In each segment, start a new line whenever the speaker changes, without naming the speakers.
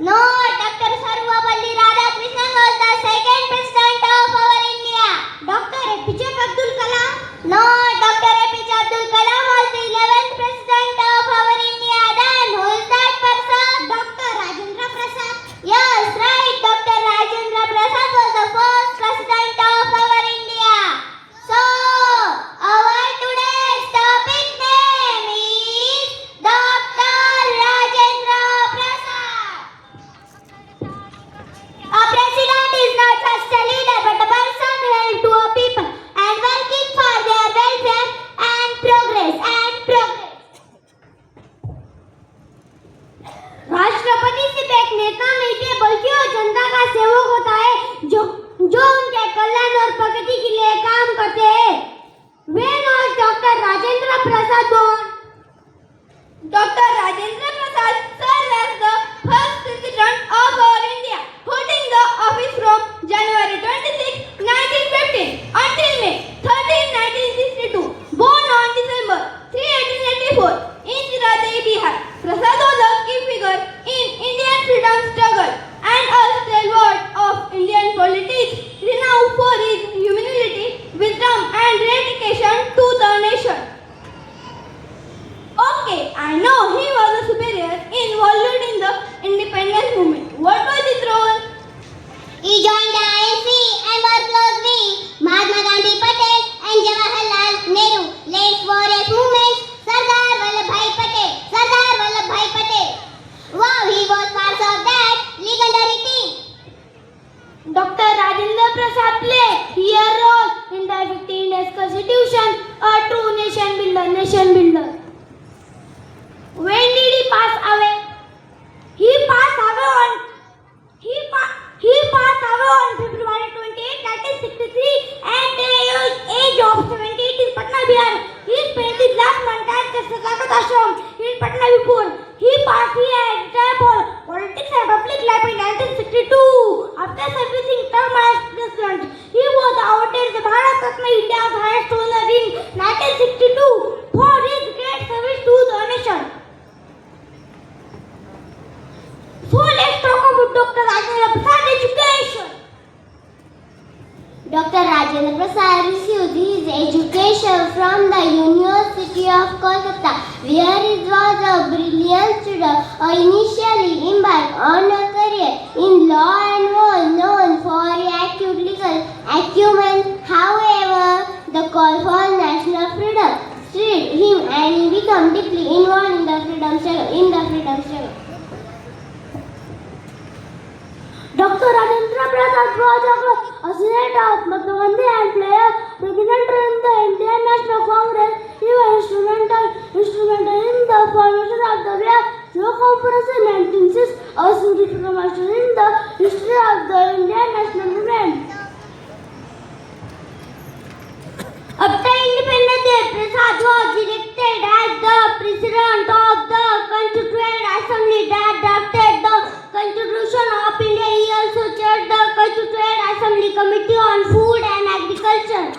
No, Dr. Sarvapalli Radhakrishnan was the second president of our India. Dr. APJ Abdul Kalam? No, Dr. APJ Abdul Kalam was the 11th president of our India. Then who is that person? Dr. Rajendra Prasad. Yes, right. Dr. Rajendra Prasad was the first president of our India. So, our today's topic name is Dr. Rajendra Prasad. A president is not just a leader but a person held to a people and working for their welfare and progress. राष्ट्रपति सिर्फ एक नेता नहीं थे बल्कि वो जनता का सेवक होता है जो उनके कल्याण और प्रगति के लिए काम करते हैं. When was Dr. Rajendra Prasad born? Dr. Rajendra Prasad served as the first president of our India, holding the office from January 26, 1915 until May 13, 1962. Born on December 3, 1884 in Jiratei, Bihar, Prasad was a key figure in Indian freedom struggle and a stalwart of Indian politics, renowned for his humility, wisdom and dedication to the nation. Okay, I know he was a superior involved in the independence movement. What was his role? He joined the INC and worked closely with Mahatma Gandhi Patel and Jawaharlal Nehru, led various movements. Sardar Vallabhbhai Patel. Wow, he was part of that legendary team. Dr. Rajendra Prasad played a role in the 15 Days Constitution, a true nation builder. When did he pass away? He passed away on February 28, 1963 at the age of 78 in Patna, Bihar. He spent his last month at the Sadakat Ashram in Patna before. He retired for politics and public life in 1962. After servicing term as president, he was awarded the Bharat Ratna, India's highest honor, in 1962 for his great service to the nation. So let's talk about Dr. Rajendra Prasad education. Dr. Rajendra Prasad received his education from the University of Kolkata, where he was a brilliant student. Initially embarked on a career in law and was known for his acute legal acumen. However, the call for national freedom stirred him and he became deeply involved in the freedom struggle. Dr. Rajendra Prasad was a senator of Mahatma Gandhi and player president in the Indian National Congress. He was instrumental in the formation of the Rio Conference in 1906, a significant milestone in the history of the Indian national movement. After independence, Prasad was elected as the president of the Constituent Assembly that drafted the Constitution of India. He also chaired the Constituent Assembly Committee on Food and Agriculture.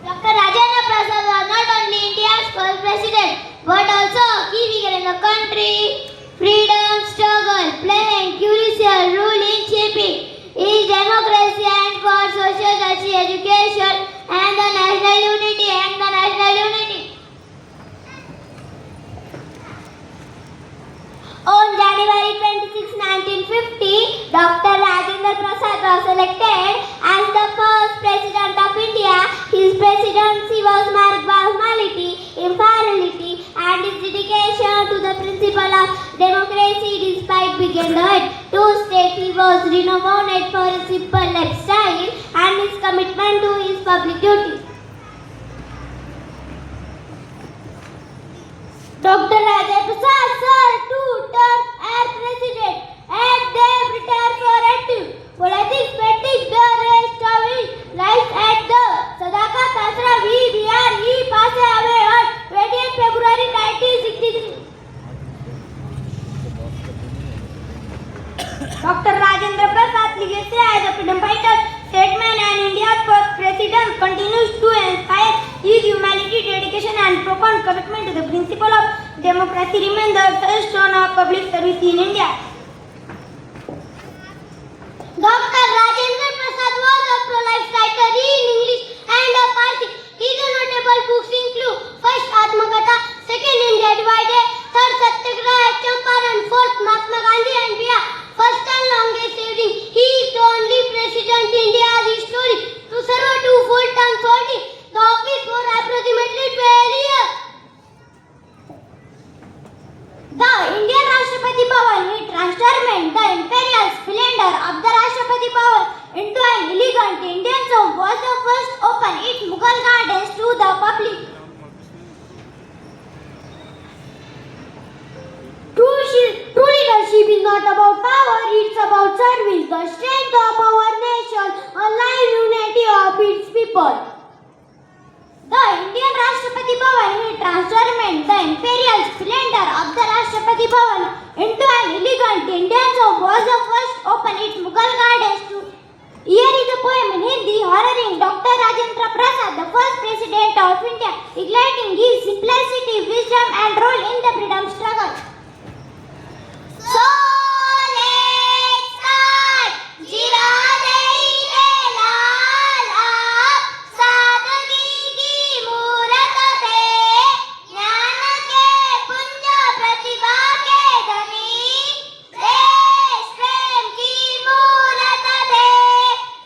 Dr. Rajendra Prasad was not only India's first president but also a key figure in the country freedom struggle, playing a crucial role in shaping its democracy and for social justice, education and the national unity. On January 26, 1950, Dr. Rajendra Prasad was elected as the first president of India. His presidency was marked by humility, impartiality, and his dedication to the principle of democracy. Despite being the head to state, he was renowned for his simple lifestyle and his commitment to his public duties. Dr. Rajendra Prasad served 2 terms as president and then retired for active politics, spending the rest of his life at the Sadakat Ashram, Bihar. He passed away on 20th February 1963. Dr. Rajendra Prasad's legacy as a freedom fighter, statesman and India's first president continues to inspire his humanity, dedication and profound commitment to the principle of Democracy remains the touchstone of public service in India. Dr. Rajendra Prasad was a pro-life writer in English and a Parsi. His notable books include first Atmakatha, second India Divided, third Satyagraha at Champaran, fourth Mahatma Gandhi and Bihar, first and longest serving. He is the only president in India's history to serve two full terms holding the office for approximately 12 years. The Indian Rashtrapati Bhavan, it transformed the imperial splendor of the Rashtrapati Bhavan into an elegant Indian home, was the first open its Mughal gardens to the public. True leadership is not about power, it's about service, the strength of our nation, a live unity of its people. The Indian Rashtrapati Bhavan, it transformed the imperial splendor of the Rashtrapati Bhavan into an elegant Indian home, was the first open its Mughal gardens to. Here is a poem in Hindi honoring Dr. Rajendra Prasad, the first president of India, highlighting his simplicity, wisdom and role in the freedom struggle. So let's start. Jira deine laal aap, saadagi ki moorat the, jnaan ke punja pratibha ke dhani, desh prem ki moorat the,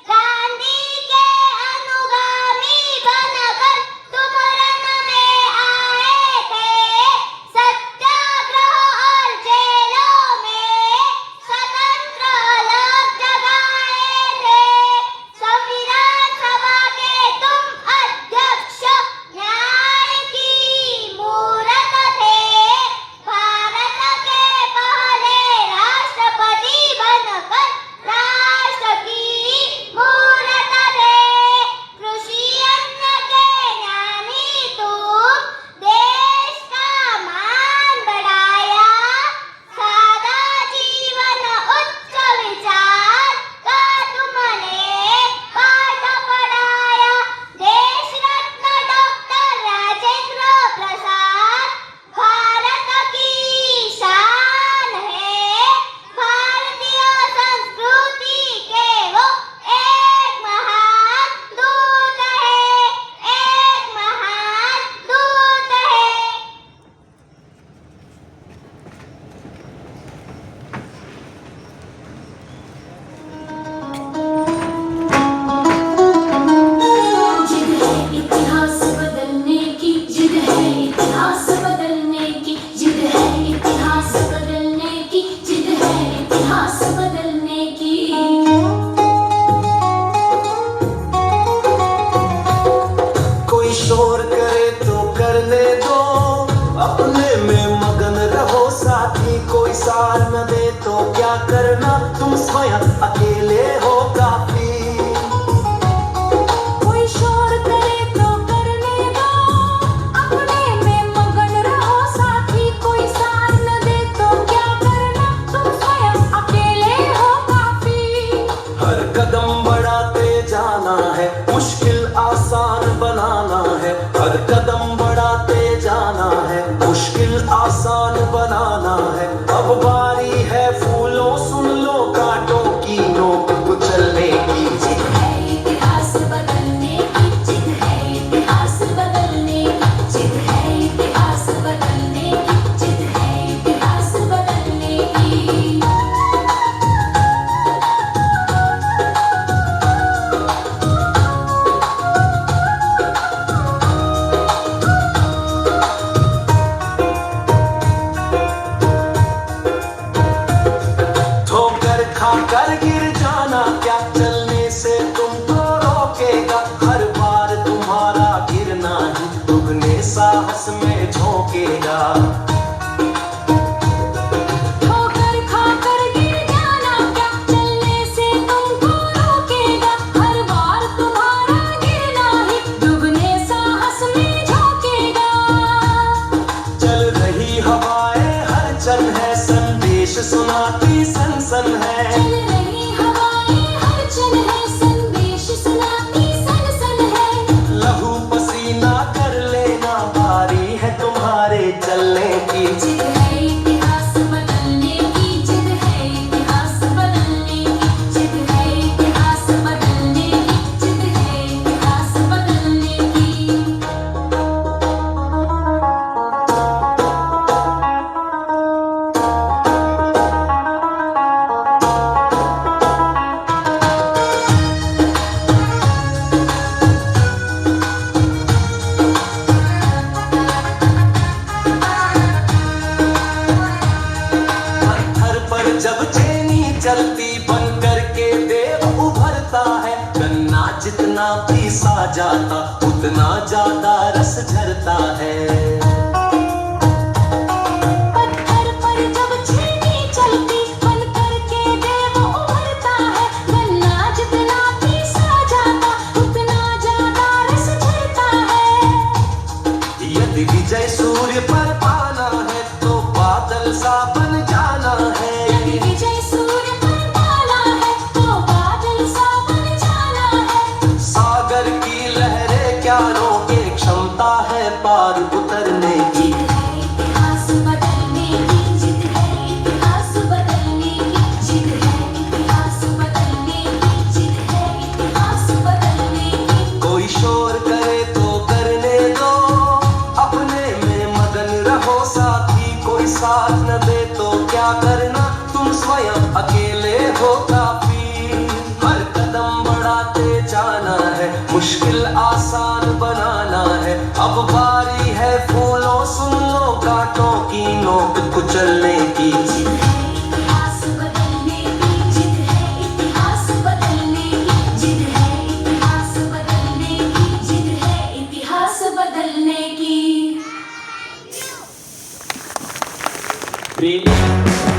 Gandhi ke anugami banakar tum ran mein aaye the, satyagraha aur jailon mein स्वतंत्र लोग जगाए थे, संविधान सभा के तुम अध्यक्ष, न्याय की मूरत थे, भारत के पहले राष्ट्रपति बनकर राष्ट्र की मूरत थे, कृषि अन्न के ज्ञानी तुम, देश का मान बढ़ाया, सादा जीवन उच्च विचार का तुमने पाठ पढ़ाया, देश रत्न डॉक्टर राजेंद्र प्रसाद भारत की शान है, भारतीय संस्कृति के वो एक महान दूत है, एक महान दूत है.
जिद है इतिहास बदलने की, जिद है इतिहास बदलने की, जिद है इतिहास बदलने की, जिद है इतिहास बदलने की.
कोई शोर करे तो करने दो, अपने में मगन रहो साथी, कोई सार न दे तो क्या करना, तुम स्वयं अकेले हो काफी.
कोई शोर करे तो करने दो, अपने में मगन रहो साथी, कोई सार न दे तो क्या करना, तुम स्वयं अकेले हो काफी.
हर कदम बढ़ाते जाना है, मुश्किल आसान बनाना है, हर कदम बढ़ाते जाना है, मुश्किल आसान बनाना है. अब बारी है फूलों सुन लो कांटों की नोक कुचलने की.
जिद है इतिहास बदलने की, जिद है इतिहास बदलने की, जिद है इतिहास बदलने की, जिद है इतिहास बदलने की.
जितना पीसा जाता उतना ज्यादा रस झरता है।
पत्थर पर जब छीनी चलती बन करके देव उभरता है। गन्ना जितना पीसा जाता उतना ज्यादा रस झरता है।
यदि विजय सूर्य पर पाना है तो बादल सा बन जाना है।
यदि विजय सूर्य पर पाना है तो बादल सा बन जाना है।
सागर की लहरें क्या रोके, क्षमता है पार उतरने की।
जिद है इतिहास बदलने की, जिद है इतिहास बदलने की, जिद है इतिहास बदलने की, जिद है इतिहास बदलने की।
कोई शोर करे तो करने दो, अपने में मगन रहो साथी। कोई साथ न दे तो क्या करना, तुम स्वयं अकेले हो काफी। हर कदम बढ़ाते जाना है, मुश्किल आसान बनाना है। अब बारी है फूलों सुन लो कांटों की नोक कुचलने की।
जिद है इतिहास बदलने की, जिद है इतिहास बदलने की, जिद है इतिहास बदलने की, जिद है इतिहास बदलने की।
प्रेमी